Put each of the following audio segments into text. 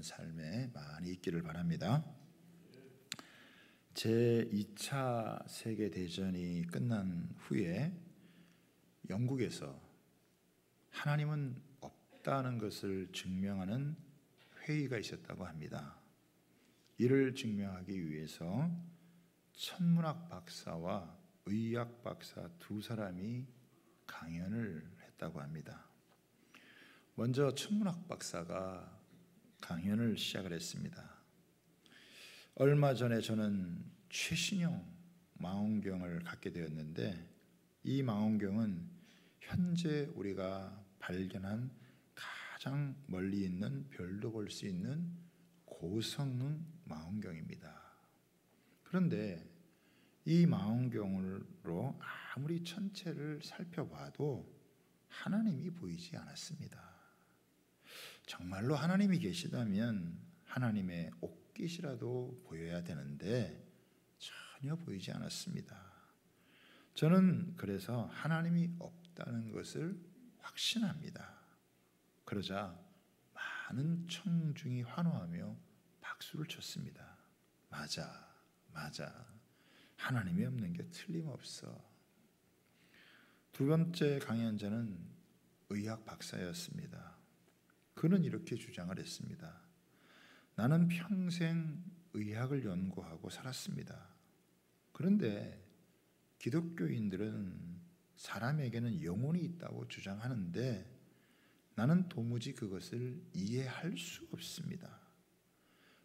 삶에 많이 있기를 바랍니다. 제2차 세계대전이 끝난 후에 영국에서 하나님은 없다는 것을 증명하는 회의가 있었다고 합니다. 이를 증명하기 위해서 천문학 박사와 의학 박사 두 사람이 강연을 했다고 합니다. 먼저 천문학 박사가 강연을 시작을 했습니다. 얼마 전에 저는 최신형 망원경을 갖게 되었는데, 이 망원경은 현재 우리가 발견한 가장 멀리 있는 별도 볼 수 있는 고성능 망원경입니다. 그런데 이 망원경으로 아무리 천체를 살펴봐도 하나님이 보이지 않았습니다. 정말로 하나님이 계시다면 하나님의 옷깃이라도 보여야 되는데 전혀 보이지 않았습니다. 저는 그래서 하나님이 없다는 것을 확신합니다. 그러자 많은 청중이 환호하며 박수를 쳤습니다. 맞아. 하나님이 없는 게 틀림없어. 두 번째 강연자는 의학 박사였습니다. 그는 이렇게 주장을 했습니다. 나는 평생 의학을 연구하고 살았습니다. 그런데 기독교인들은 사람에게는 영혼이 있다고 주장하는데 나는 도무지 그것을 이해할 수 없습니다.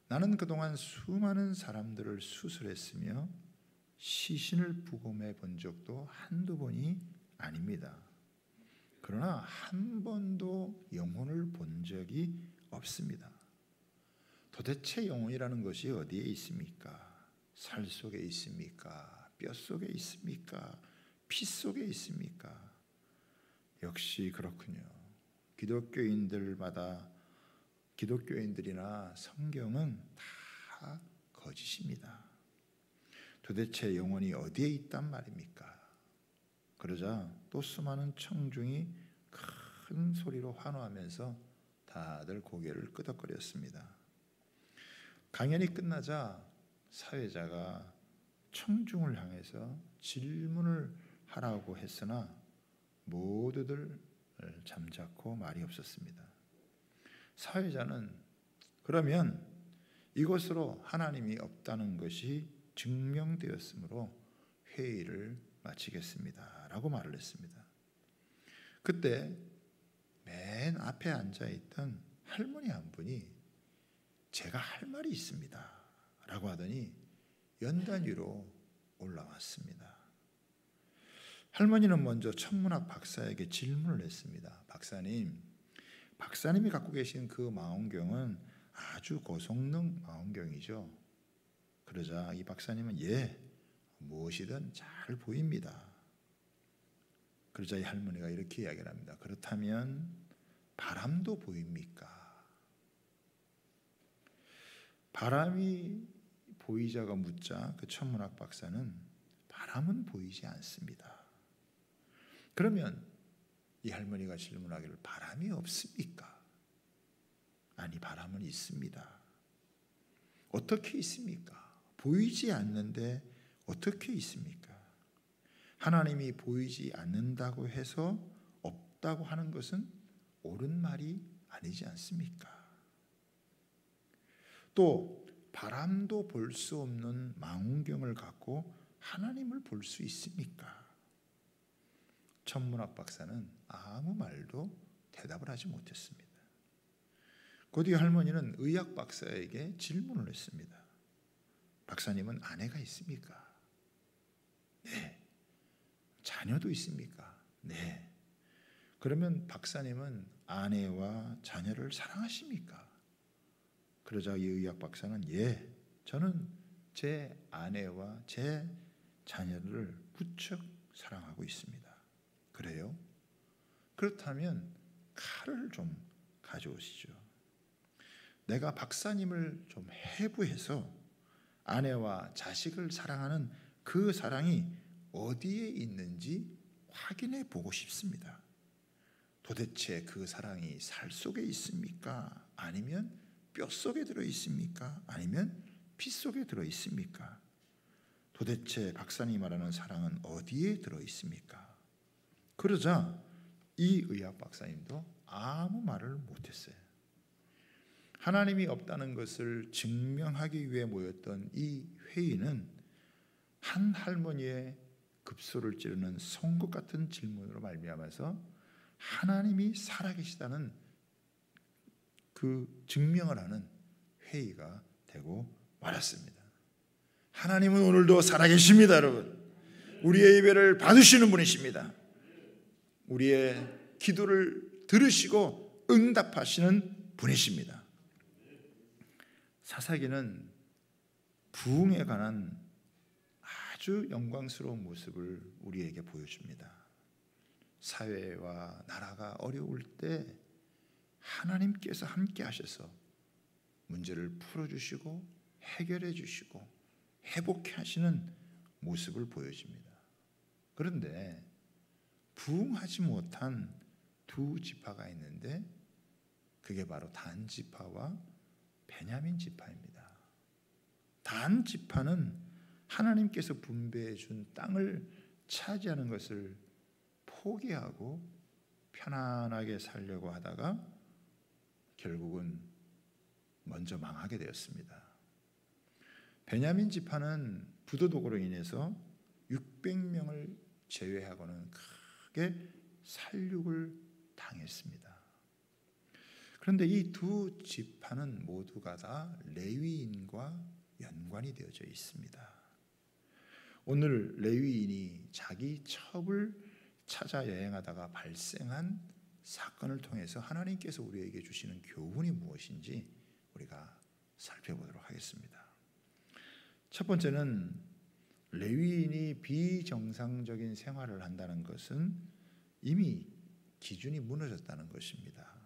나는 그동안 수많은 사람들을 수술했으며 시신을 부검해 본 적도 한두 번이 아닙니다. 그러나 한 번도 영혼을 본 적이 없습니다. 도대체 영혼이라는 것이 어디에 있습니까? 살 속에 있습니까? 뼈 속에 있습니까? 피 속에 있습니까? 역시 그렇군요. 기독교인들이나 성경은 다 거짓입니다. 도대체 영혼이 어디에 있단 말입니까? 그러자 또 수많은 청중이 큰 소리로 환호하면서 다들 고개를 끄덕거렸습니다. 강연이 끝나자 사회자가 청중을 향해서 질문을 하라고 했으나 모두들 잠자코 말이 없었습니다. 사회자는 그러면 이것으로 하나님이 없다는 것이 증명되었으므로 회의를 마치겠습니다 라고 말을 했습니다. 그때 맨 앞에 앉아있던 할머니 한 분이 제가 할 말이 있습니다 라고 하더니 연단 위로 올라왔습니다. 할머니는 먼저 천문학 박사에게 질문을 했습니다. 박사님이 갖고 계신 그 망원경은 아주 고성능 망원경이죠. 그러자 이 박사님은 무엇이든 잘 보입니다. 그러자 이 할머니가 이렇게 이야기를 합니다. 그렇다면 바람도 보입니까? 바람이 보이자가 묻자 그 천문학 박사는 바람은 보이지 않습니다. 그러면 이 할머니가 질문하기를 바람이 없습니까? 아니, 바람은 있습니다. 어떻게 있습니까? 보이지 않는데 어떻게 있습니까? 하나님이 보이지 않는다고 해서 없다고 하는 것은 옳은 말이 아니지 않습니까? 또 바람도 볼 수 없는 망원경을 갖고 하나님을 볼 수 있습니까? 천문학 박사는 아무 말도 대답을 하지 못했습니다. 곧이 할머니는 의학 박사에게 질문을 했습니다. 박사님은 아내가 있습니까? 네. 자녀도 있습니까? 네. 그러면 박사님은 아내와 자녀를 사랑하십니까? 그러자 이 의학 박사는 저는 제 아내와 제 자녀를 무척 사랑하고 있습니다. 그래요? 그렇다면 칼을 좀 가져오시죠. 내가 박사님을 좀 해부해서 아내와 자식을 사랑하는 그 사랑이 어디에 있는지 확인해 보고 싶습니다. 도대체 그 사랑이 살 속에 있습니까? 아니면 뼛속에 들어 있습니까? 아니면 피 속에 들어 있습니까? 도대체 박사님이 말하는 사랑은 어디에 들어 있습니까? 그러자 이 의학 박사님도 아무 말을 못했어요. 하나님이 없다는 것을 증명하기 위해 모였던 이 회의는 한 할머니의 급소를 찌르는 송곳 같은 질문으로 말미암아서 하나님이 살아계시다는 그 증명을 하는 회의가 되고 말았습니다. 하나님은 오늘도 살아계십니다, 여러분. 우리의 예배를 받으시는 분이십니다. 우리의 기도를 들으시고 응답하시는 분이십니다. 사사기는 부흥에 관한 아주 영광스러운 모습을 우리에게 보여줍니다. 사회와 나라가 어려울 때 하나님께서 함께 하셔서 문제를 풀어주시고 해결해 주시고 회복해 하시는 모습을 보여줍니다. 그런데 부흥하지 못한 두 지파가 있는데 그게 바로 단 지파와 베냐민 지파입니다. 단 지파는 하나님께서 분배해 준 땅을 차지하는 것을 포기하고 편안하게 살려고 하다가 결국은 먼저 망하게 되었습니다. 베냐민 지파는 부도덕으로 인해서 600명을 제외하고는 크게 살육을 당했습니다. 그런데 이 두 지파는 모두가 다 레위인과 연관이 되어져 있습니다. 오늘 레위인이 자기 첩을 찾아 여행하다가 발생한 사건을 통해서 하나님께서 우리에게 주시는 교훈이 무엇인지 우리가 살펴보도록 하겠습니다. 첫 번째는 레위인이 비정상적인 생활을 한다는 것은 이미 기준이 무너졌다는 것입니다.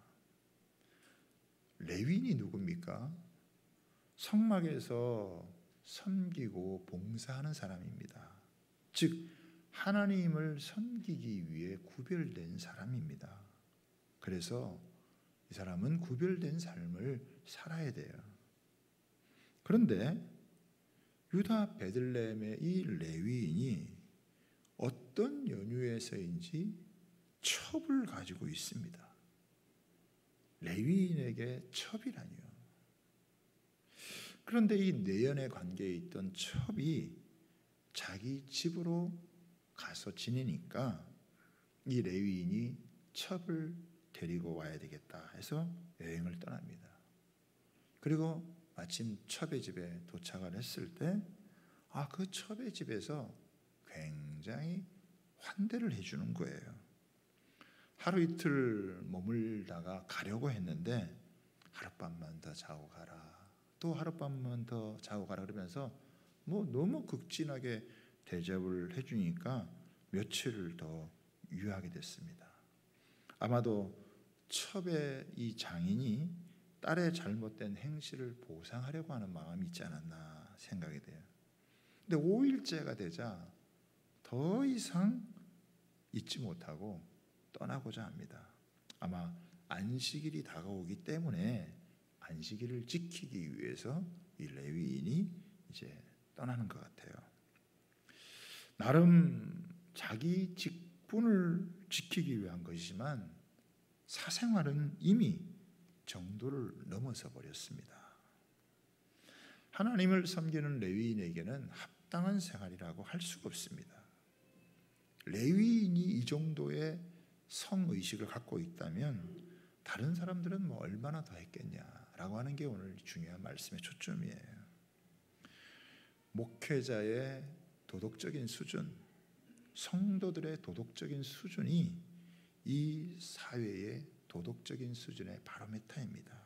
레위인이 누굽니까? 성막에서 섬기고 봉사하는 사람입니다. 즉 하나님을 섬기기 위해 구별된 사람입니다. 그래서 이 사람은 구별된 삶을 살아야 돼요. 그런데 유다 베들레헴의 이 레위인이 어떤 연유에서인지 첩을 가지고 있습니다. 레위인에게 첩이라니요. 그런데 이 내연의 관계에 있던 첩이 자기 집으로 가서 지내니까 이 레위인이 첩을 데리고 와야 되겠다 해서 여행을 떠납니다. 그리고 마침 첩의 집에 도착을 했을 때 그 첩의 집에서 굉장히 환대를 해주는 거예요. 하루 이틀 머물다가 가려고 했는데 하룻밤만 더 자고 가라, 또 하룻밤만 더 자고 가라 그러면서 너무 극진하게 대접을 해주니까 며칠을 더 유하게 됐습니다. 아마도 첩의 이 장인이 딸의 잘못된 행실을 보상하려고 하는 마음이 있지 않았나 생각이 돼요. 근데 5일째가 되자 더 이상 잊지 못하고 떠나고자 합니다. 아마 안식일이 다가오기 때문에 안식일을 지키기 위해서 이 레위인이 이제 떠나는 것 같아요. 나름 자기 직분을 지키기 위한 것이지만 사생활은 이미 정도를 넘어서 버렸습니다. 하나님을 섬기는 레위인에게는 합당한 생활이라고 할 수가 없습니다. 레위인이 이 정도의 성의식을 갖고 있다면 다른 사람들은 얼마나 더 했겠냐라고 하는 게 오늘 중요한 말씀의 초점이에요. 목회자의 도덕적인 수준, 성도들의 도덕적인 수준이 이 사회의 도덕적인 수준의 바로미터입니다.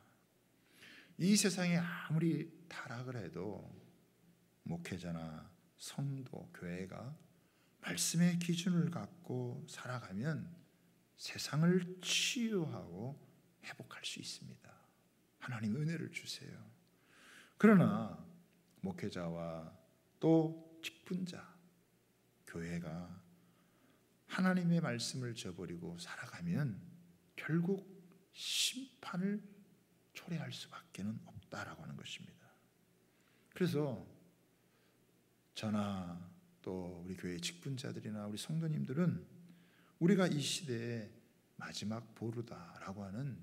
이 세상에 아무리 타락을 해도 목회자나 성도, 교회가 말씀의 기준을 갖고 살아가면 세상을 치유하고 회복할 수 있습니다. 하나님 은혜를 주세요. 그러나 목회자와 또 직분자, 교회가 하나님의 말씀을 저버리고 살아가면 결국 심판을 초래할 수밖에는 없다라고 하는 것입니다. 그래서 저나 또 우리 교회 직분자들이나 우리 성도님들은 우리가 이 시대의 마지막 보루다라고 하는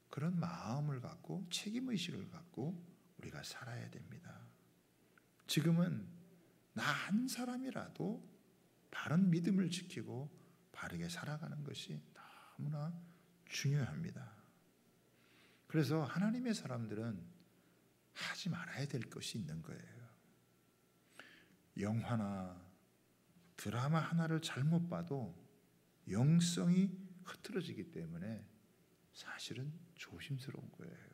그런 마음을 갖고 책임의식을 갖고 우리가 살아야 됩니다. 지금은 나 한 사람이라도 바른 믿음을 지키고 바르게 살아가는 것이 너무나 중요합니다. 그래서 하나님의 사람들은 하지 말아야 될 것이 있는 거예요. 영화나 드라마 하나를 잘못 봐도 영성이 흐트러지기 때문에 사실은 조심스러운 거예요.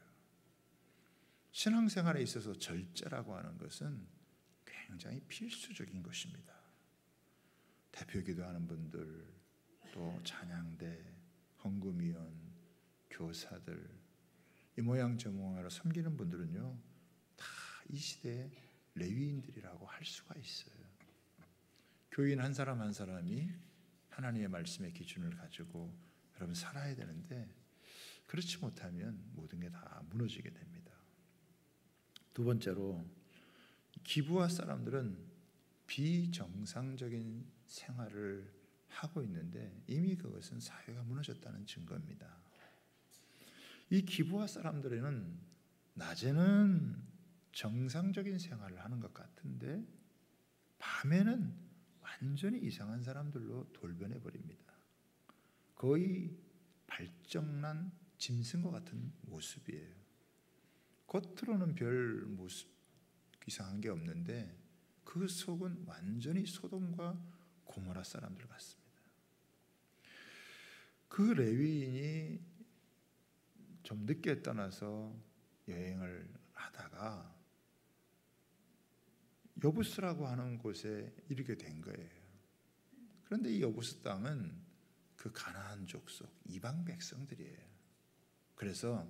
신앙생활에 있어서 절제라고 하는 것은 굉장히 필수적인 것입니다. 대표 기도하는 분들, 또 찬양대, 헌금위원, 교사들, 이 모양 저 모양으로 섬기는 분들은요, 다 이 시대의 레위인들이라고 할 수가 있어요. 교인 한 사람 한 사람이 하나님의 말씀의 기준을 가지고 여러분 살아야 되는데, 그렇지 못하면 모든 게 다 무너지게 됩니다. 두 번째로, 기부와 사람들은 비정상적인 생활을 하고 있는데 이미 그것은 사회가 무너졌다는 증거입니다. 이 기부와 사람들은 낮에는 정상적인 생활을 하는 것 같은데 밤에는 완전히 이상한 사람들로 돌변해 버립니다. 거의 발정난 짐승과 같은 모습이에요. 겉으로는 별 모습 이상한 게 없는데 그 속은 완전히 소돔과 고모라 사람들 같습니다. 그 레위인이 좀 늦게 떠나서 여행을 하다가 여부스라고 하는 곳에 이르게 된 거예요. 그런데 이 여부스 땅은 그 가나안 족속 이방 백성들이에요. 그래서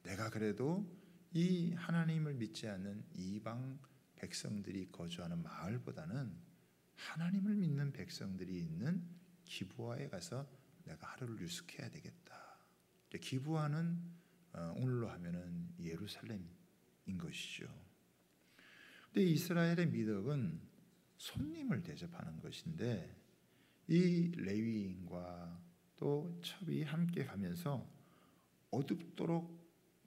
내가 그래도 이 하나님을 믿지 않는 이방 백성들이 거주하는 마을보다는 하나님을 믿는 백성들이 있는 기브아에 가서 내가 하루를 유숙해야 되겠다. 기브아는 오늘로 하면은 예루살렘인 것이죠. 근데 이스라엘의 미덕은 손님을 대접하는 것인데 이 레위인과 또 첩이 함께 가면서 어둡도록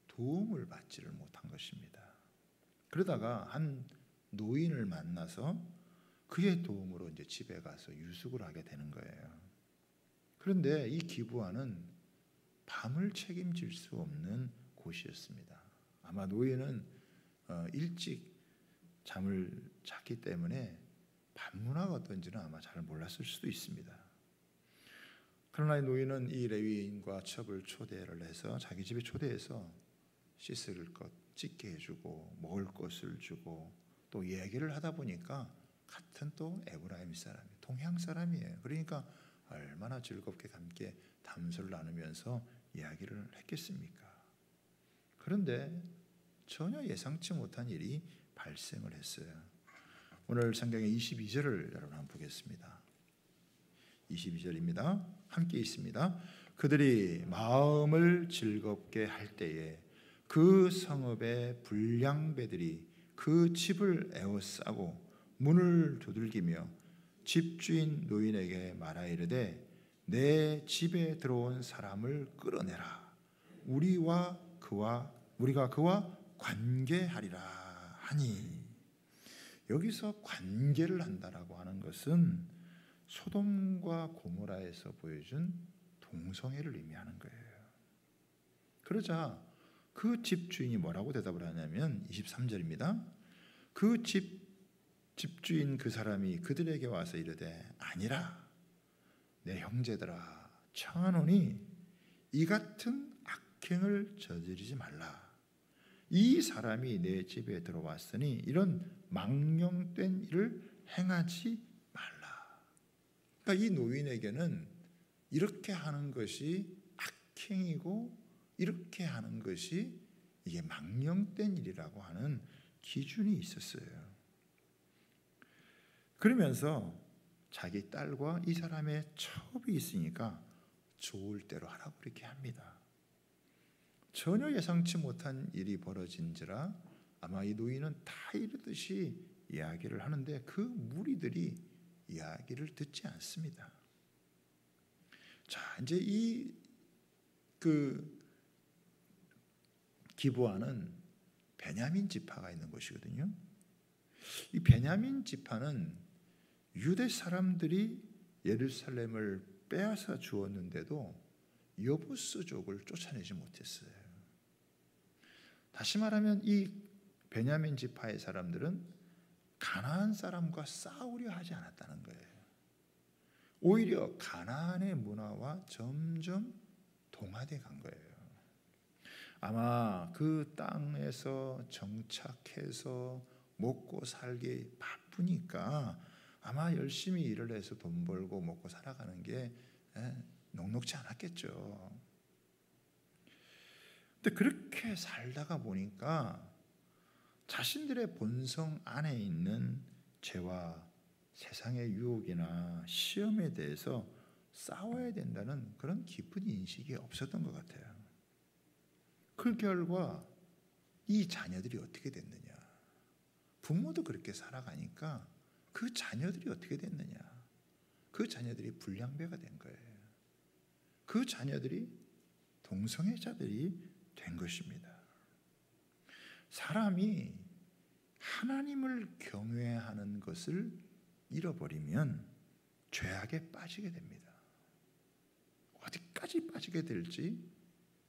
도움을 받지를 못한 것입니다. 그러다가 한 노인을 만나서 그의 도움으로 이제 집에 가서 유숙을 하게 되는 거예요. 그런데 이 기브아는 밤을 책임질 수 없는 곳이었습니다. 아마 노인은 일찍 잠을 잤기 때문에 밤문화가 어떤지는 아마 잘 몰랐을 수도 있습니다. 그러나 노인은 이 레위인과 첩을 초대를 해서 자기 집에 초대해서 씻을 것 찢게 해주고 먹을 것을 주고 또 얘기를 하다 보니까 같은 또 에브라임 사람이 동양 사람이에요. 그러니까 얼마나 즐겁게 함께 담소를 나누면서 이야기를 했겠습니까? 그런데 전혀 예상치 못한 일이 발생을 했어요. 오늘 성경의 22절을 여러분 한번 보겠습니다. 22절입니다. 함께 있습니다. 그들이 마음을 즐겁게 할 때에 그 성읍의 불량배들이 그 집을 에워싸고 문을 두들기며 집주인 노인에게 말하이르되 내 집에 들어온 사람을 끌어내라. 우리가 그와 관계하리라 하니, 여기서 관계를 한다라고 하는 것은 소돔과 고모라에서 보여준 동성애를 의미하는 거예요. 그러자 그 집주인이 뭐라고 대답을 하냐면 23절입니다. 그 집주인 그 사람이 그들에게 와서 이르되 아니라 내 형제들아 청하노니 이 같은 악행을 저지르지 말라. 이 사람이 내 집에 들어왔으니 이런 망령된 일을 행하지 말라. 그러니까 이 노인에게는 이렇게 하는 것이 악행이고 이렇게 하는 것이 이게 망령된 일이라고 하는 기준이 있었어요. 그러면서 자기 딸과 이 사람의 첩이 있으니까 좋을 대로 하라고 이렇게 합니다. 전혀 예상치 못한 일이 벌어진지라 아마 이 노인은 다 이르듯이 이야기를 하는데 그 무리들이 이야기를 듣지 않습니다. 자, 이제 기브아는 베냐민 지파가 있는 곳이거든요. 이 베냐민 지파는 유대 사람들이 예루살렘을 빼앗아 주었는데도 여부스족을 쫓아내지 못했어요. 다시 말하면 이 베냐민 지파의 사람들은 가나안 사람과 싸우려 하지 않았다는 거예요. 오히려 가나안의 문화와 점점 동화돼 간 거예요. 아마 그 땅에서 정착해서 먹고 살기 바쁘니까 아마 열심히 일을 해서 돈 벌고 먹고 살아가는 게 녹록지 않았겠죠. 근데 그렇게 살다가 보니까 자신들의 본성 안에 있는 죄와 세상의 유혹이나 시험에 대해서 싸워야 된다는 그런 깊은 인식이 없었던 것 같아요. 그 결과 이 자녀들이 어떻게 됐느냐? 부모도 그렇게 살아가니까 그 자녀들이 어떻게 됐느냐? 그 자녀들이 불량배가 된 거예요. 그 자녀들이 동성애자들이 된 것입니다. 사람이 하나님을 경외하는 것을 잃어버리면 죄악에 빠지게 됩니다. 어디까지 빠지게 될지,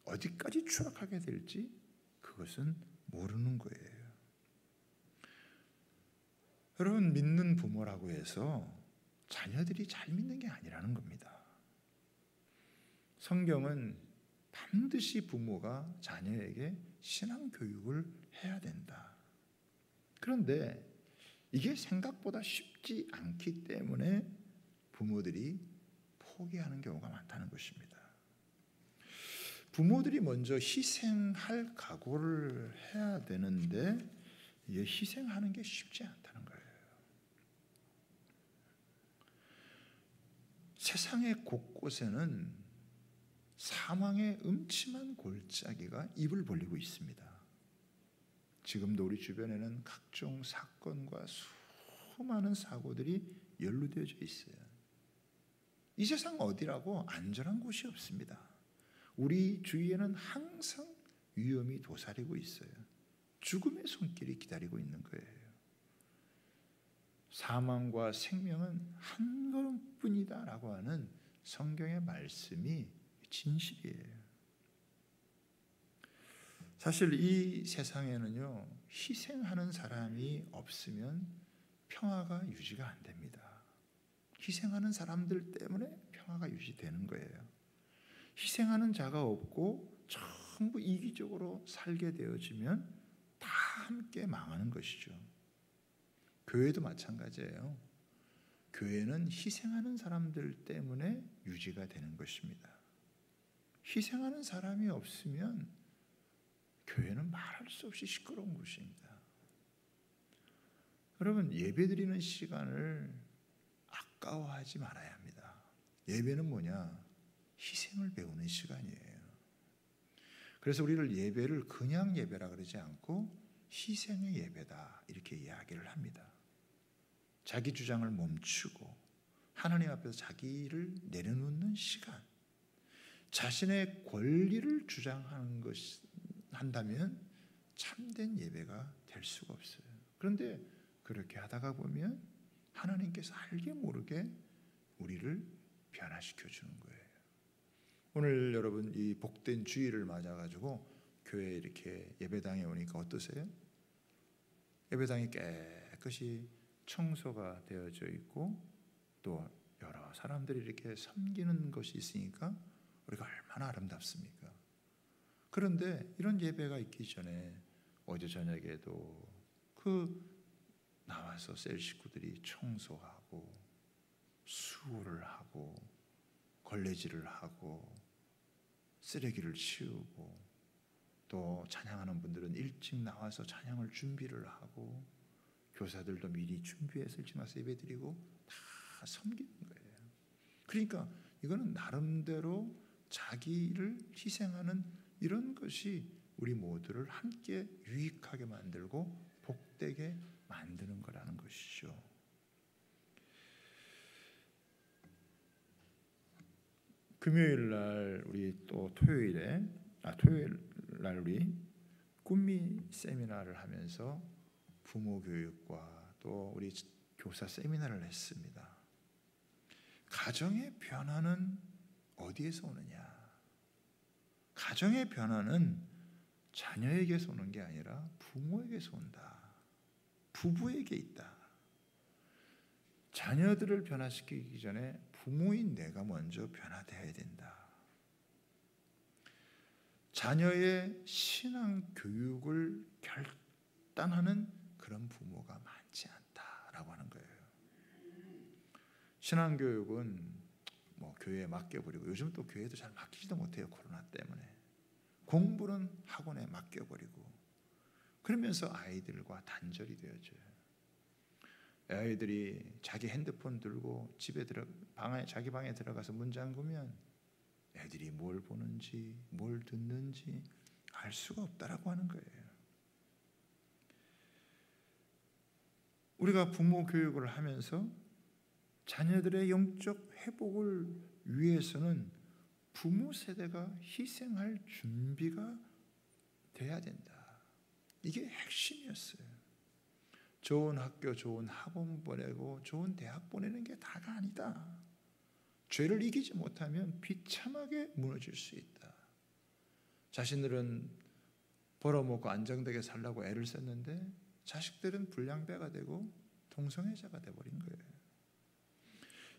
어디까지 추락하게 될지 그것은 모르는 거예요. 여러분, 믿는 부모라고 해서 자녀들이 잘 믿는 게 아니라는 겁니다. 성경은 반드시 부모가 자녀에게 신앙 교육을 해야 된다. 그런데 이게 생각보다 쉽지 않기 때문에 부모들이 포기하는 경우가 많다는 것입니다. 부모들이 먼저 희생할 각오를 해야 되는데 희생하는 게 쉽지 않다는 거예요. 세상의 곳곳에는 사망의 음침한 골짜기가 입을 벌리고 있습니다. 지금도 우리 주변에는 각종 사건과 수많은 사고들이 연루되어져 있어요. 이 세상 어디라고 안전한 곳이 없습니다. 우리 주위에는 항상 위험이 도사리고 있어요. 죽음의 손길이 기다리고 있는 거예요. 사망과 생명은 한 걸음뿐이다라고 하는 성경의 말씀이 진실이에요. 사실 이 세상에는요, 희생하는 사람이 없으면 평화가 유지가 안 됩니다. 희생하는 사람들 때문에 평화가 유지되는 거예요. 희생하는 자가 없고 전부 이기적으로 살게 되어지면 다 함께 망하는 것이죠. 교회도 마찬가지예요. 교회는 희생하는 사람들 때문에 유지가 되는 것입니다. 희생하는 사람이 없으면 교회는 말할 수 없이 시끄러운 곳입니다. 여러분, 예배드리는 시간을 아까워하지 말아야 합니다. 예배는 뭐냐? 희생을 배우는 시간이에요. 그래서 우리를 예배를 그냥 예배라 그러지 않고 희생의 예배다 이렇게 이야기를 합니다. 자기 주장을 멈추고 하나님 앞에서 자기를 내려놓는 시간, 자신의 권리를 주장하는 것이 한다면 참된 예배가 될 수가 없어요. 그런데 그렇게 하다가 보면 하나님께서 알게 모르게 우리를 변화시켜 주는 거예요. 오늘 여러분 이 복된 주일을 맞아가지고 교회에 이렇게 예배당에 오니까 어떠세요? 예배당이 깨끗이 청소가 되어져 있고 또 여러 사람들이 이렇게 섬기는 것이 있으니까 우리가 얼마나 아름답습니까? 그런데 이런 예배가 있기 전에 어제 저녁에도 나와서 셀 식구들이 청소하고 수고를 하고 걸레질을 하고 쓰레기를 치우고 또 찬양하는 분들은 일찍 나와서 찬양을 준비를 하고 교사들도 미리 준비해서 일찍 나와서 예배드리고 다 섬기는 거예요. 그러니까 이거는 나름대로 자기를 희생하는 이런 것이 우리 모두를 함께 유익하게 만들고 복되게 만드는 거라는 것이죠. 금요일 날 우리 또 토요일 날 우리 꿈미 세미나를 하면서 부모 교육과 또 우리 교사 세미나를 했습니다. 가정의 변화는 어디에서 오느냐? 가정의 변화는 자녀에게서 오는 게 아니라 부모에게서 온다. 부부에게 있다. 자녀들을 변화시키기 전에 부모인 내가 먼저 변화되어야 된다. 자녀의 신앙 교육을 결단하는 그런 부모가 많지 않다라고 하는 거예요. 신앙 교육은 교회에 맡겨버리고, 요즘 또 교회도 잘 맡기지도 못해요. 코로나 때문에. 공부는 학원에 맡겨버리고, 그러면서 아이들과 단절이 되어져요. 아이들이 자기 핸드폰 들고 자기 방에 들어가서 문 잠그면 애들이 뭘 보는지 뭘 듣는지 알 수가 없다라고 하는 거예요. 우리가 부모 교육을 하면서 자녀들의 영적 회복을 위해서는 부모 세대가 희생할 준비가 돼야 된다. 이게 핵심이었어요. 좋은 학교, 좋은 학원 보내고 좋은 대학 보내는 게 다가 아니다. 죄를 이기지 못하면 비참하게 무너질 수 있다. 자신들은 벌어먹고 안정되게 살라고 애를 썼는데 자식들은 불량배가 되고 동성애자가 돼버린 거예요.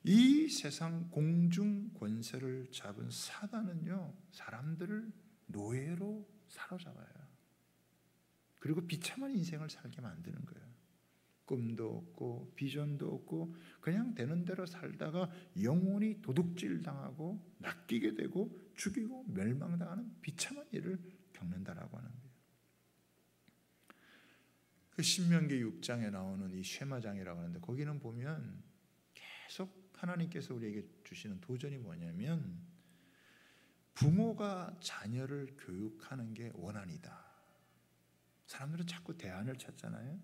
이 세상 공중 권세를 잡은 사단은요, 사람들을 노예로 사로잡아요. 그리고 비참한 인생을 살게 만드는 거예요. 꿈도 없고 비전도 없고 그냥 되는 대로 살다가 영원히 도둑질 당하고 낚이게 되고 죽이고 멸망당하는 비참한 일을 겪는다라고 하는 거예요. 그 신명기 6장에 나오는 이 쉐마장이라고 하는데, 거기는 보면 계속 하나님께서 우리에게 주시는 도전이 뭐냐면, 부모가 자녀를 교육하는 게 원한이다. 사람들은 자꾸 대안을 찾잖아요.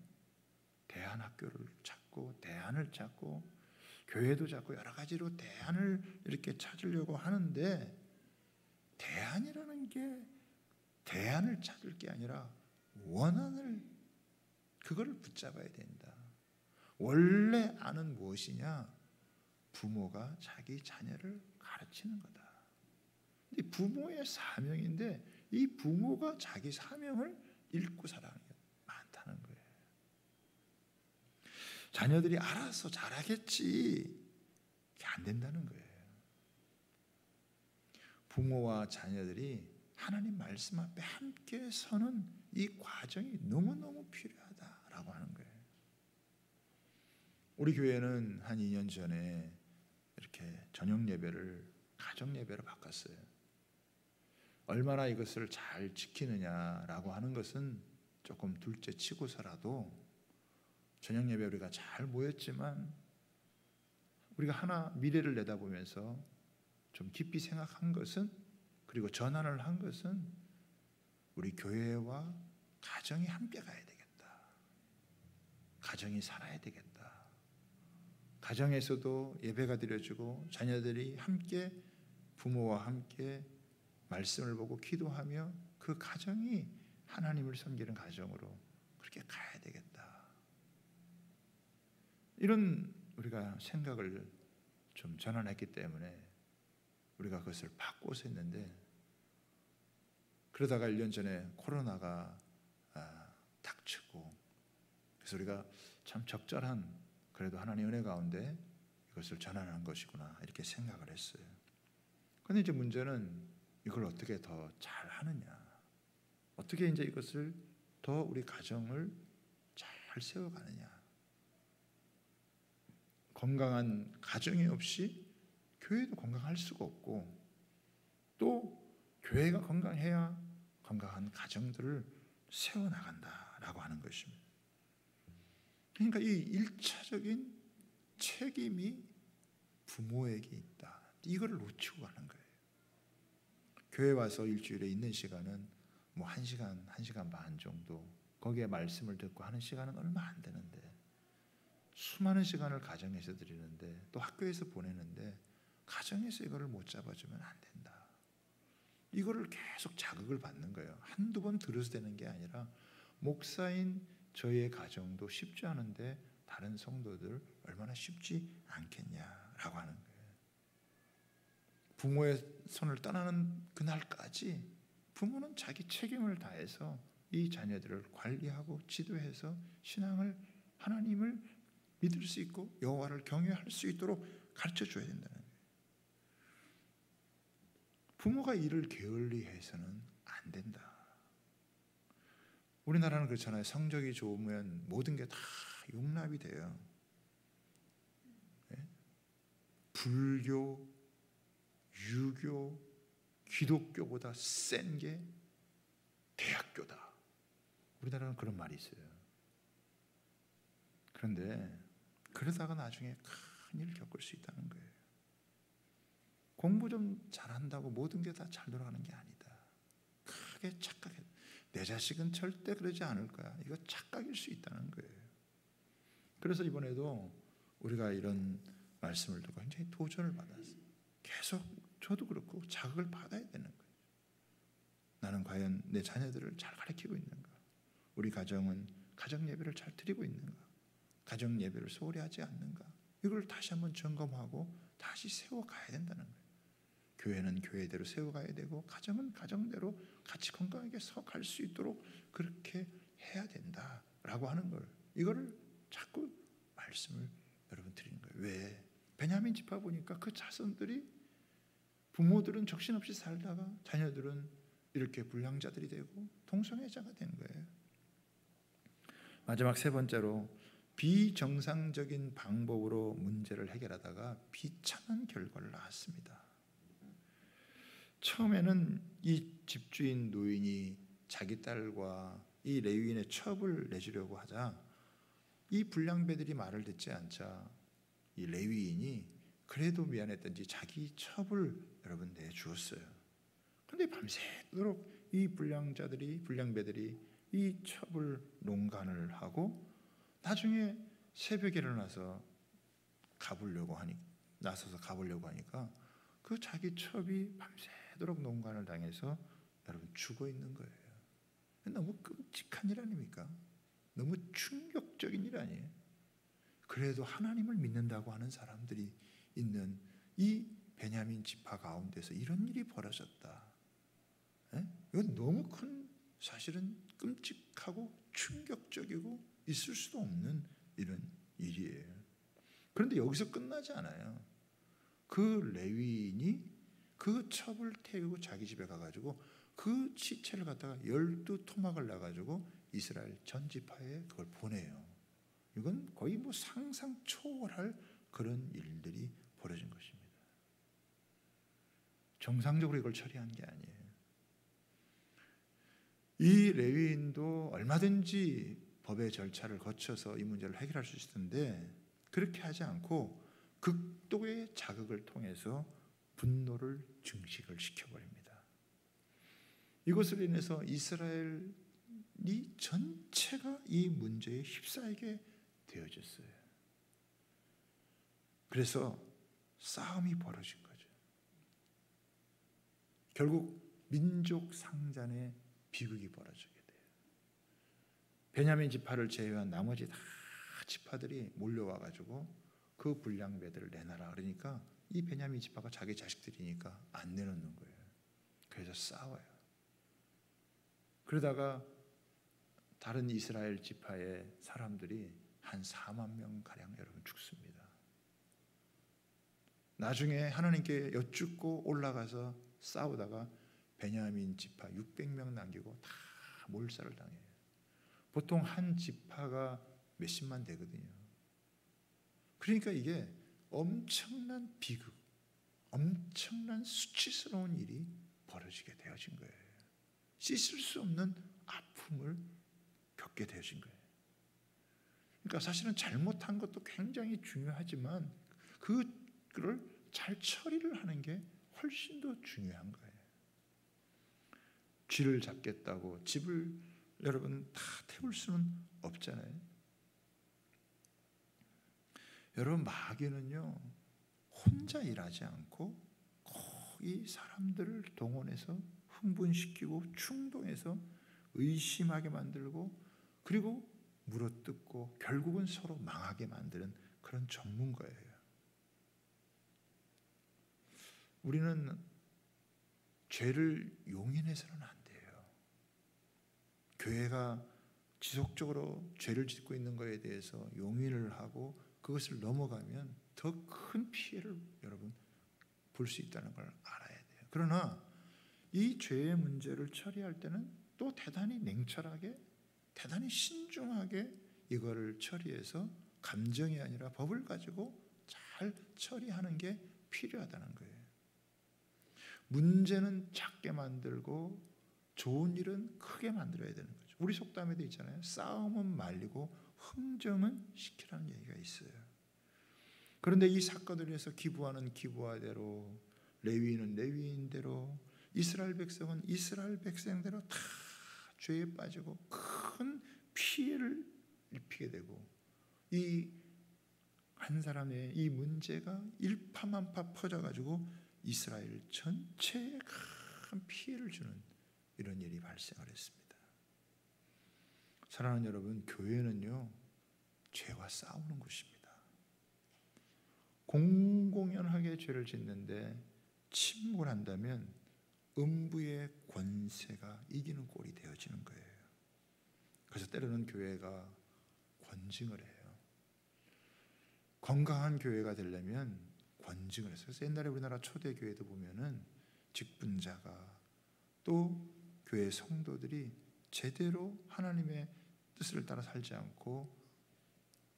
대안학교를 찾고 대안을 찾고 교회도 찾고 여러 가지로 대안을 이렇게 찾으려고 하는데, 대안이라는 게 대안을 찾을 게 아니라 원한을, 그거를 붙잡아야 된다. 원래 아는 무엇이냐? 부모가 자기 자녀를 가르치는 거다. 이 부모의 사명인데, 이 부모가 자기 사명을 잃고 살아가는 게 많다는 거예요. 자녀들이 알아서 잘하겠지, 이게 안 된다는 거예요. 부모와 자녀들이 하나님 말씀 앞에 함께 서는 이 과정이 너무너무 필요하다라고 하는 거예요. 우리 교회는 한 2년 전에 이렇게 저녁 예배를 가정 예배로 바꿨어요. 얼마나 이것을 잘 지키느냐라고 하는 것은 조금 둘째 치고서라도, 저녁 예배 우리가 잘 모였지만 우리가 하나 미래를 내다보면서 좀 깊이 생각한 것은, 그리고 전환을 한 것은, 우리 교회와 가정이 함께 가야 되겠다. 가정이 살아야 되겠다. 가정에서도 예배가 드려지고 자녀들이 함께 부모와 함께 말씀을 보고 기도하며 그 가정이 하나님을 섬기는 가정으로 그렇게 가야 되겠다. 이런 우리가 생각을 좀 전환했기 때문에 우리가 그것을 바꿔서 했는데, 그러다가 1년 전에 코로나가 닥치고, 그래서 우리가 참 적절한, 그래도 하나님의 은혜 가운데 이것을 전환한 것이구나 이렇게 생각을 했어요. 그런데 이제 문제는 이걸 어떻게 더 잘하느냐, 어떻게 이제 이것을 더 우리 가정을 잘 세워가느냐. 건강한 가정이 없이 교회도 건강할 수가 없고, 또 교회가 건강해야 건강한 가정들을 세워나간다라고 하는 것입니다. 그러니까 이 1차적인 책임이 부모에게 있다. 이걸 놓치고 가는 거예요. 교회 와서 일주일에 있는 시간은 뭐 1시간, 1시간 반 정도, 거기에 말씀을 듣고 하는 시간은 얼마 안 되는데 수많은 시간을 가정에서 드리는데 또 학교에서 보내는데 가정에서 이거를 못 잡아주면 안 된다. 이거를 계속 자극을 받는 거예요. 한두 번 들어서 되는 게 아니라 목사인 저의 가정도 쉽지 않은데 다른 성도들 얼마나 쉽지 않겠냐라고 하는 거예요. 부모의 손을 떠나는 그날까지 부모는 자기 책임을 다해서 이 자녀들을 관리하고 지도해서 신앙을, 하나님을 믿을 수 있고 여호와를 경외할 수 있도록 가르쳐 줘야 된다는 거예요. 부모가 이를 게을리해서는 안 된다. 우리나라는 그렇잖아요. 성적이 좋으면 모든 게 다 용납이 돼요. 불교, 유교, 기독교보다 센 게 대학교다. 우리나라는 그런 말이 있어요. 그런데 그러다가 나중에 큰 일을 겪을 수 있다는 거예요. 공부 좀 잘한다고 모든 게 다 잘 돌아가는 게 아니다. 크게 착각해. 내 자식은 절대 그러지 않을 거야. 이거 착각일 수 있다는 거예요. 그래서 이번에도 우리가 이런 말씀을 듣고 굉장히 도전을 받았어요. 계속 저도 그렇고 자극을 받아야 되는 거예요. 나는 과연 내 자녀들을 잘 가르치고 있는가? 우리 가정은 가정 예배를 잘 드리고 있는가? 가정 예배를 소홀히 하지 않는가? 이걸 다시 한번 점검하고 다시 세워가야 된다는 거예요. 교회는 교회대로 세워가야 되고 가정은 가정대로 같이 건강하게 서갈 수 있도록 그렇게 해야 된다라고 하는 걸, 이거를 자꾸 말씀을 여러분 드리는 거예요. 왜? 베냐민 지파 보니까 그 자손들이, 부모들은 정신없이 살다가 자녀들은 이렇게 불량자들이 되고 동성애자가 된 거예요. 마지막 세 번째로, 비정상적인 방법으로 문제를 해결하다가 비참한 결과를 낳았습니다. 처음에는 이 집주인 노인이 자기 딸과 이 레위인의 첩을 내주려고 하자 이 불량배들이 말을 듣지 않자 이 레위인이 그래도 미안했던지 자기 첩을 여러분 내주었어요. 그런데 밤새도록 이 불량배들이 이 첩을 농간을 하고 나중에 새벽에 일어나서 나서서 가보려고 하니까 그 자기 첩이 밤새도록 농간을 당해서 여러분 죽어 있는 거예요. 너무 끔찍한 일 아닙니까? 너무 충격적인 일 아니에요? 그래도 하나님을 믿는다고 하는 사람들이 있는 이 베냐민 지파 가운데서 이런 일이 벌어졌다. 이건 너무 큰, 사실은 끔찍하고 충격적이고 있을 수도 없는 이런 일이에요. 그런데 여기서 끝나지 않아요. 그 레위인이 그 첩을 태우고 자기 집에 가가지고 그 시체를 갖다가 12토막을 놔가지고 이스라엘 전 지파에 그걸 보내요. 이건 거의 뭐 상상 초월할 그런 일들이 벌어진 것입니다. 정상적으로 이걸 처리한 게 아니에요. 이 레위인도 얼마든지 법의 절차를 거쳐서 이 문제를 해결할 수 있을 텐데 그렇게 하지 않고 극도의 자극을 통해서 분노를 증식을 시켜버립니다. 이것으로 인해서 이스라엘이 전체가 이 문제에 휩싸이게 되어졌어요. 그래서 싸움이 벌어진 거죠. 결국 민족 상잔의 비극이 벌어지게 돼요. 베냐민 지파를 제외한 나머지 다 지파들이 몰려와가지고 그 불량배들을 내놔라 그러니까 이 베냐민 지파가 자기 자식들이니까 안 내놓는 거예요. 그래서 싸워요. 그러다가 다른 이스라엘 지파의 사람들이 한 4만 명 가량 여러분 죽습니다. 나중에 하나님께 여쭙고 올라가서 싸우다가 베냐민 지파 600명 남기고 다 몰살을 당해요. 보통 한 지파가 몇십만 되거든요. 그러니까 이게 엄청난 비극, 엄청난 수치스러운 일이 벌어지게 되어진 거예요. 씻을 수 없는 아픔을 겪게 되어진 거예요. 그러니까 사실은 잘못한 것도 굉장히 중요하지만 그걸 잘 처리를 하는 게 훨씬 더 중요한 거예요. 쥐를 잡겠다고 집을 여러분 다 태울 수는 없잖아요. 여러분, 마귀는요 혼자 일하지 않고 거의 사람들을 동원해서 흥분시키고 충동해서 의심하게 만들고, 그리고 물어뜯고 결국은 서로 망하게 만드는 그런 전문가예요. 우리는 죄를 용인해서는 안 돼요. 교회가 지속적으로 죄를 짓고 있는 것에 대해서 용인을 하고 그것을 넘어가면 더 큰 피해를 여러분 볼 수 있다는 걸 알아야 돼요. 그러나 이 죄의 문제를 처리할 때는 또 대단히 냉철하게, 대단히 신중하게 이거를 처리해서 감정이 아니라 법을 가지고 잘 처리하는 게 필요하다는 거예요. 문제는 작게 만들고 좋은 일은 크게 만들어야 되는 거죠. 우리 속담에도 있잖아요. 싸움은 말리고 흥정은 시키라는 얘기가 있어요. 그런데 이 사건을 위해서 기부하는 기부하대로, 레위인은 레위인대로, 이스라엘 백성은 이스라엘 백성대로 다 죄에 빠지고 큰 피해를 입히게 되고, 이 한 사람의 이 문제가 일파만파 퍼져가지고 이스라엘 전체에 큰 피해를 주는 이런 일이 발생을 했습니다. 사랑하는 여러분, 교회는요 죄와 싸우는 곳입니다. 공공연하게 죄를 짓는데 침묵을 한다면 음부의 권세가 이기는 꼴이 되어지는 거예요. 그래서 때로는 교회가 권징을 해요. 건강한 교회가 되려면 권징을 했어요. 그래서 옛날에 우리나라 초대교회도 보면은 직분자가 또 교회 성도들이 제대로 하나님의 뜻을 따라 살지 않고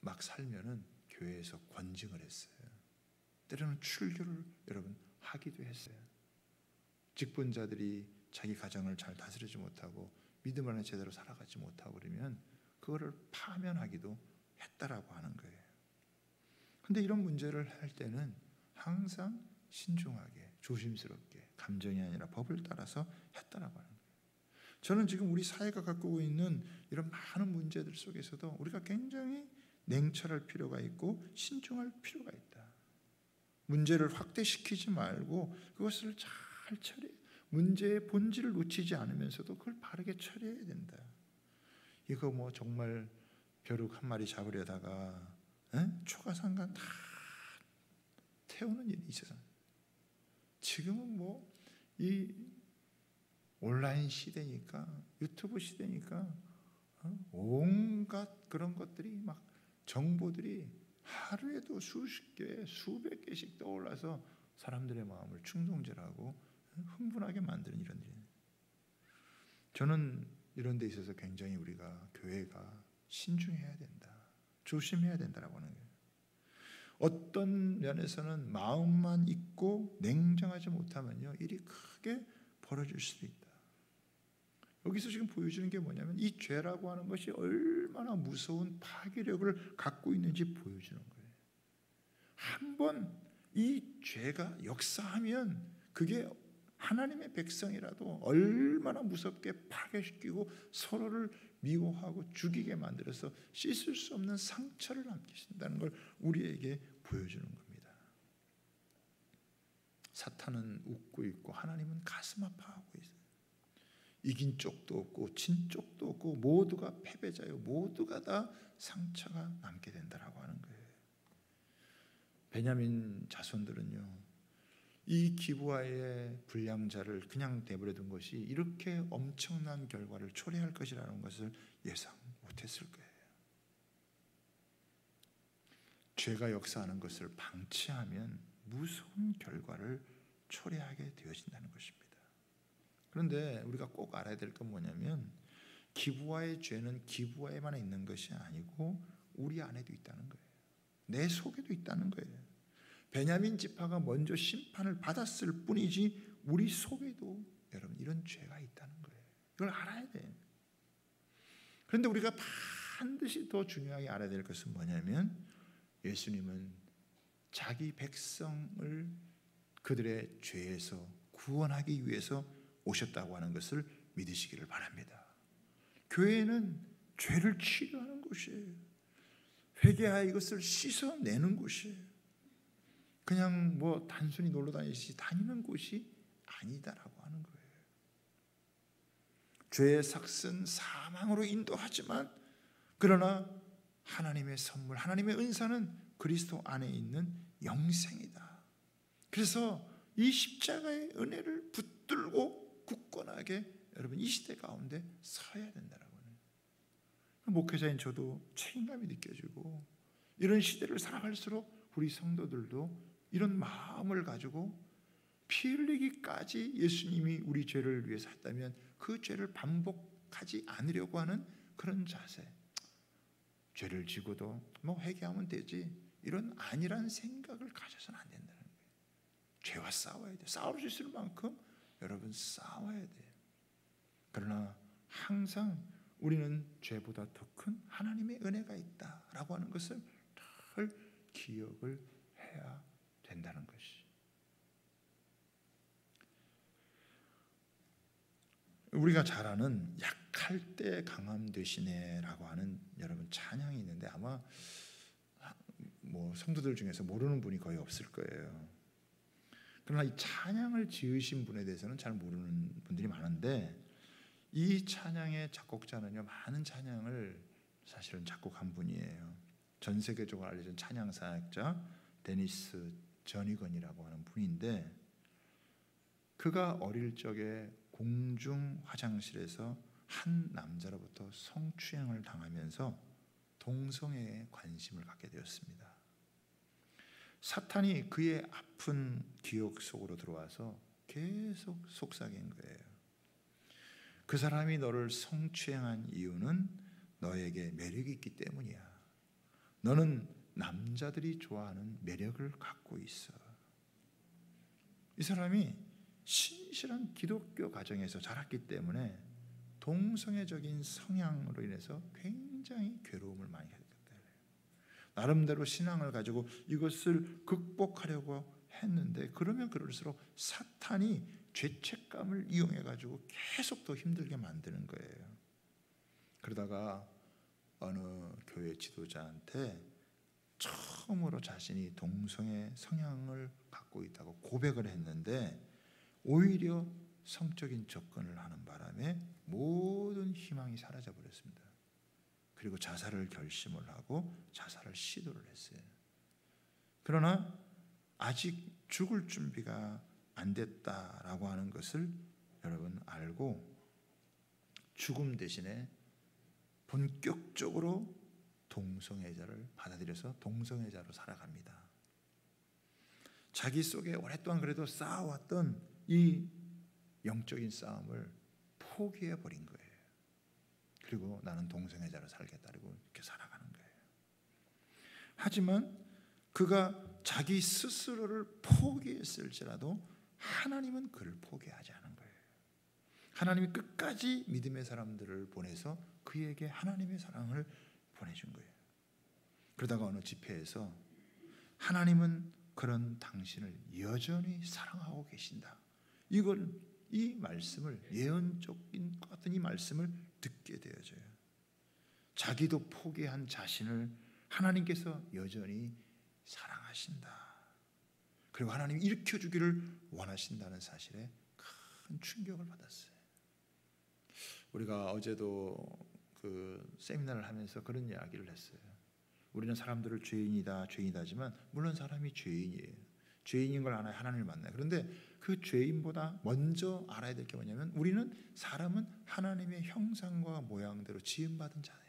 막 살면은 교회에서 권징을 했어요. 때로는 출교를 여러분 하기도 했어요. 직분자들이 자기 가정을 잘 다스리지 못하고 믿음 안에 제대로 살아가지 못하고 그러면 그거를 파면하기도 했다라고 하는 거예요. 근데 이런 문제를 할 때는 항상 신중하게, 조심스럽게, 감정이 아니라 법을 따라서 했다라고 하는 거예요. 저는 지금 우리 사회가 갖고 있는 이런 많은 문제들 속에서도 우리가 굉장히 냉철할 필요가 있고 신중할 필요가 있다. 문제를 확대시키지 말고 그것을 잘 처리, 문제의 본질을 놓치지 않으면서도 그걸 바르게 처리해야 된다. 이거 뭐 정말 벼룩 한 마리 잡으려다가 초가상간 다 태우는 일이 있어서, 지금은 뭐 이 온라인 시대니까, 유튜브 시대니까 온갖 그런 것들이 막 정보들이 하루에도 수십 개, 수백 개씩 떠올라서 사람들의 마음을 충동질하고 흥분하게 만드는 이런 일이에요. 저는 이런 데 있어서 굉장히 우리가 교회가 신중해야 된다, 조심해야 된다라고 하는 거예요. 어떤 면에서는 마음만 있고 냉정하지 못하면요 일이 크게 벌어질 수도 있다. 여기서 지금 보여주는 게 뭐냐면 이 죄라고 하는 것이 얼마나 무서운 파괴력을 갖고 있는지 보여주는 거예요. 한번 이 죄가 역사하면 그게 하나님의 백성이라도 얼마나 무섭게 파괴시키고 서로를 미워하고 죽이게 만들어서 씻을 수 없는 상처를 남기신다는 걸 우리에게 보여주는 겁니다. 사탄은 웃고 있고 하나님은 가슴 아파하고 있어요. 이긴 쪽도 없고 진 쪽도 없고 모두가 패배자요, 모두가 다 상처가 남게 된다라고 하는 거예요. 베냐민 자손들은요 이 기브아의 불량자를 그냥 내버려둔 것이 이렇게 엄청난 결과를 초래할 것이라는 것을 예상 못했을 거예요. 죄가 역사하는 것을 방치하면 무서운 결과를 초래하게 되어진다는 것입니다. 그런데 우리가 꼭 알아야 될 건 뭐냐면 기브아의 죄는 기브아에만 있는 것이 아니고 우리 안에도 있다는 거예요. 내 속에도 있다는 거예요. 베냐민 지파가 먼저 심판을 받았을 뿐이지 우리 속에도 여러분 이런 죄가 있다는 거예요. 이걸 알아야 돼요. 그런데 우리가 반드시 더 중요하게 알아야 될 것은 뭐냐면 예수님은 자기 백성을 그들의 죄에서 구원하기 위해서 오셨다고 하는 것을 믿으시기를 바랍니다. 교회는 죄를 치료하는 곳이에요. 회개하여 이것을 씻어내는 곳이에요. 그냥 뭐 단순히 놀러 다니시 다니는 곳이 아니다라고 하는 거예요. 죄의 삭은 사망으로 인도하지만 그러나 하나님의 선물, 하나님의 은사는 그리스도 안에 있는 영생이다. 그래서 이 십자가의 은혜를 붙들고 굳건하게 여러분 이 시대 가운데 서야 된다라고 해요. 목회자인 저도 책임감이 느껴지고 이런 시대를 살아갈수록 우리 성도들도 이런 마음을 가지고 피 흘리기까지 예수님이 우리 죄를 위해서 했다면 그 죄를 반복하지 않으려고 하는 그런 자세, 죄를 지고도 뭐 회개하면 되지 이런 아니란 생각을 가져서는 안 된다는 거예요. 죄와 싸워야 돼요. 싸울 수 있을 만큼 여러분 싸워야 돼요. 그러나 항상 우리는 죄보다 더 큰 하나님의 은혜가 있다라고 하는 것을 늘 기억을 해야 된다는 것이. 우리가 잘 아는 약할 때 강함 되시네라고 하는 여러분 찬양이 있는데 아마 뭐 성도들 중에서 모르는 분이 거의 없을 거예요. 그러나 이 찬양을 지으신 분에 대해서는 잘 모르는 분들이 많은데 이 찬양의 작곡자는요 많은 찬양을 사실은 작곡한 분이에요. 전 세계적으로 알려진 찬양 사역자 데니스 저니건이라고 하는 분인데 그가 어릴 적에 공중 화장실에서 한 남자로부터 성추행을 당하면서 동성애에 관심을 갖게 되었습니다. 사탄이 그의 아픈 기억 속으로 들어와서 계속 속삭인 거예요. 그 사람이 너를 성추행한 이유는 너에게 매력이 있기 때문이야. 너는 남자들이 좋아하는 매력을 갖고 있어. 이 사람이 신실한 기독교 가정에서 자랐기 때문에 동성애적인 성향으로 인해서 굉장히 괴로움을 많이 겪었다. 나름대로 신앙을 가지고 이것을 극복하려고 했는데 그러면 그럴수록 사탄이 죄책감을 이용해 가지고 계속 더 힘들게 만드는 거예요. 그러다가 어느 교회 지도자한테 처음으로 자신이 동성애 성향을 갖고 있다고 고백을 했는데 오히려 성적인 접근을 하는 바람에 모든 희망이 사라져 버렸습니다. 그리고 자살을 결심을 하고 자살을 시도를 했어요. 그러나 아직 죽을 준비가 안 됐다라고 하는 것을 여러분 알고 죽음 대신에 본격적으로 동성애자를 받아들여서 동성애자로 살아갑니다. 자기 속에 오랫동안 그래도 쌓아왔던 이 영적인 싸움을 포기해 버린 거예요. 그리고 나는 동성애자로 살겠다 그리고 이렇게 살아가는 거예요. 하지만 그가 자기 스스로를 포기했을지라도 하나님은 그를 포기하지 않은 거예요. 하나님이 끝까지 믿음의 사람들을 보내서 그에게 하나님의 사랑을 보내준 거예요. 그러다가 어느 집회에서 하나님은 그런 당신을 여전히 사랑하고 계신다. 이 말씀을 예언적인 것 같은 이 말씀을 듣게 되어져요. 자기도 포기한 자신을 하나님께서 여전히 사랑하신다. 그리고 하나님이 일으켜주기를 원하신다는 사실에 큰 충격을 받았어요. 우리가 어제도 그 세미나를 하면서 그런 이야기를 했어요. 우리는 사람들을 죄인이다지만 물론 사람이 죄인이에요. 죄인인 걸 알아야 하나님을 만나요. 그런데 그 죄인보다 먼저 알아야 될 게 뭐냐면 우리는 사람은 하나님의 형상과 모양대로 지음받은 자예요.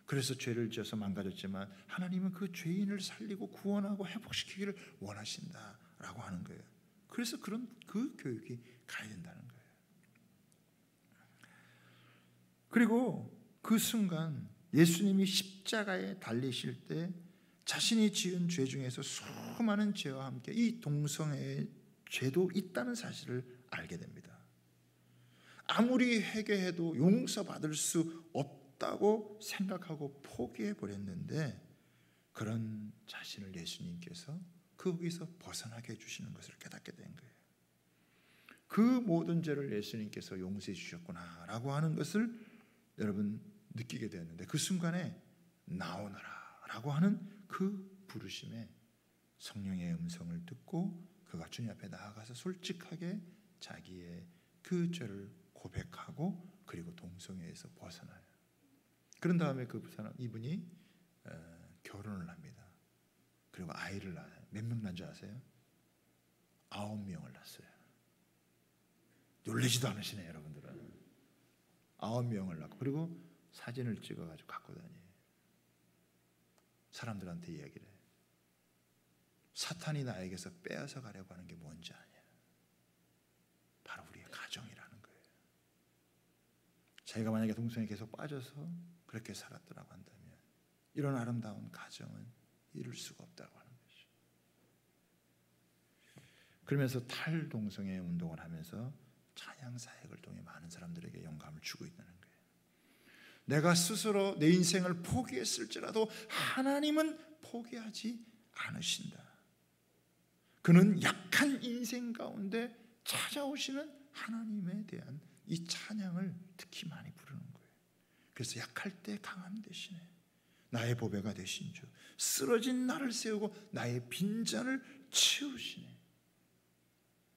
그래서 죄를 지어서 망가졌지만 하나님은 그 죄인을 살리고 구원하고 회복시키기를 원하신다라고 하는 거예요. 그래서 그 교육이 가야 된다는 거예요. 그리고 그 순간 예수님이 십자가에 달리실 때 자신이 지은 죄 중에서 수많은 죄와 함께 이 동성애의 죄도 있다는 사실을 알게 됩니다. 아무리 회개해도 용서받을 수 없다고 생각하고 포기해 버렸는데 그런 자신을 예수님께서 거기서 벗어나게 해주시는 것을 깨닫게 된 거예요. 그 모든 죄를 예수님께서 용서해 주셨구나라고 하는 것을 여러분 느끼게 되었는데, 그 순간에 나오너라라고 하는 그 부르심에 성령의 음성을 듣고 그가 주님 앞에 나아가서 솔직하게 자기의 그 죄를 고백하고 그리고 동성애에서 벗어나요. 그런 다음에 이분이 결혼을 합니다. 그리고 아이를 낳아요. 몇 명 낳은 줄 아세요? 9명을 낳았어요. 놀라지도 않으시네요, 여러분들은. 9명을 낳고, 그리고 사진을 찍어가지고 갖고 다녀요. 사람들한테 이야기를 해요. 사탄이 나에게서 빼앗아 가려고 하는 게 뭔지 아냐? 바로 우리의 가정이라는 거예요. 자기가 만약에 동성애에 계속 빠져서 그렇게 살았더라고 한다면 이런 아름다운 가정은 이룰 수가 없다고 하는 것이죠. 그러면서 탈동성애 운동을 하면서 찬양 사역을 통해 많은 사람들에게 영감을 주고 있다는 거예요. 내가 스스로 내 인생을 포기했을지라도 하나님은 포기하지 않으신다. 그는 약한 인생 가운데 찾아오시는 하나님에 대한 이 찬양을 특히 많이 부르는 거예요. 그래서 약할 때 강함 되시네. 나의 보배가 되신 주, 쓰러진 나를 세우고 나의 빈잔을 채우시네.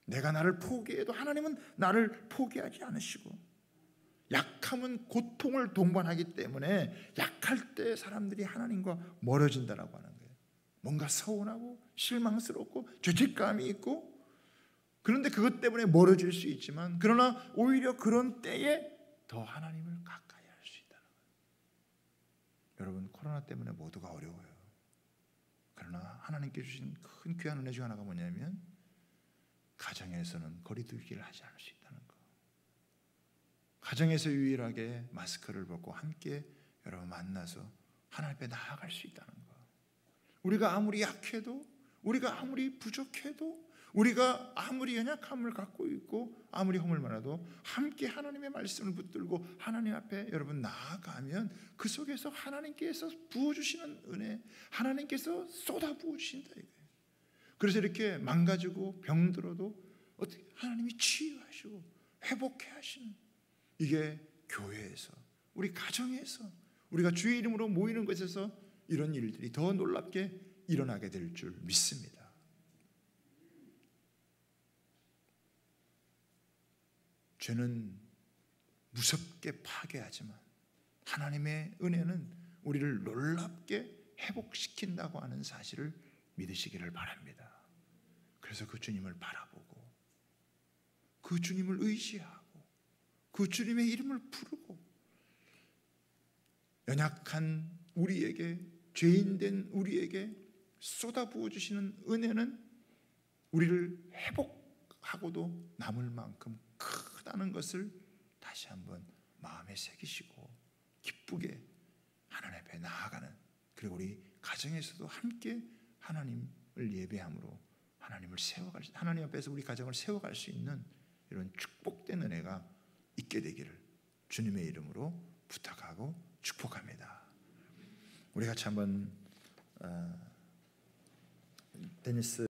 내가 나를 포기해도 하나님은 나를 포기하지 않으시고, 약함은 고통을 동반하기 때문에 약할 때 사람들이 하나님과 멀어진다라고 하는 거예요. 뭔가 서운하고 실망스럽고 죄책감이 있고, 그런데 그것 때문에 멀어질 수 있지만, 그러나 오히려 그런 때에 더 하나님을 가까이 할 수 있다는 거예요. 여러분, 코로나 때문에 모두가 어려워요. 그러나 하나님께 주신 큰 귀한 은혜 중 하나가 뭐냐면, 가정에서는 거리두기를 하지 않을 수 있다는 거. 가정에서 유일하게 마스크를 벗고 함께 여러분 만나서 하나님 앞에 나아갈 수 있다는 거. 우리가 아무리 약해도, 우리가 아무리 부족해도, 우리가 아무리 연약함을 갖고 있고 아무리 허물 많아도 함께 하나님의 말씀을 붙들고 하나님 앞에 여러분 나아가면 그 속에서 하나님께서 부어주시는 은혜, 하나님께서 쏟아 부어주신다 이거예요. 그래서 이렇게 망가지고 병들어도 어떻게 하나님이 치유하시고 회복해 하시는, 이게 교회에서, 우리 가정에서, 우리가 주의 이름으로 모이는 것에서 이런 일들이 더 놀랍게 일어나게 될 줄 믿습니다. 죄는 무섭게 파괴하지만 하나님의 은혜는 우리를 놀랍게 회복시킨다고 하는 사실을 믿으시기를 바랍니다. 그래서 그 주님을 바라보고 그 주님을 의지하고 그 주님의 이름을 부르고, 연약한 우리에게, 죄인된 우리에게 쏟아부어 주시는 은혜는 우리를 회복하고도 남을 만큼 크다는 것을 다시 한번 마음에 새기시고 기쁘게 하나님 앞에 나아가는, 그리고 우리 가정에서도 함께 하나님을 예배함으로 하나님 앞에서 우리 가정을 세워갈 수 있는 이런 축복된 은혜가 있게 되기를 주님의 이름으로 부탁하고 축복합니다. 우리 같이 한번 데니스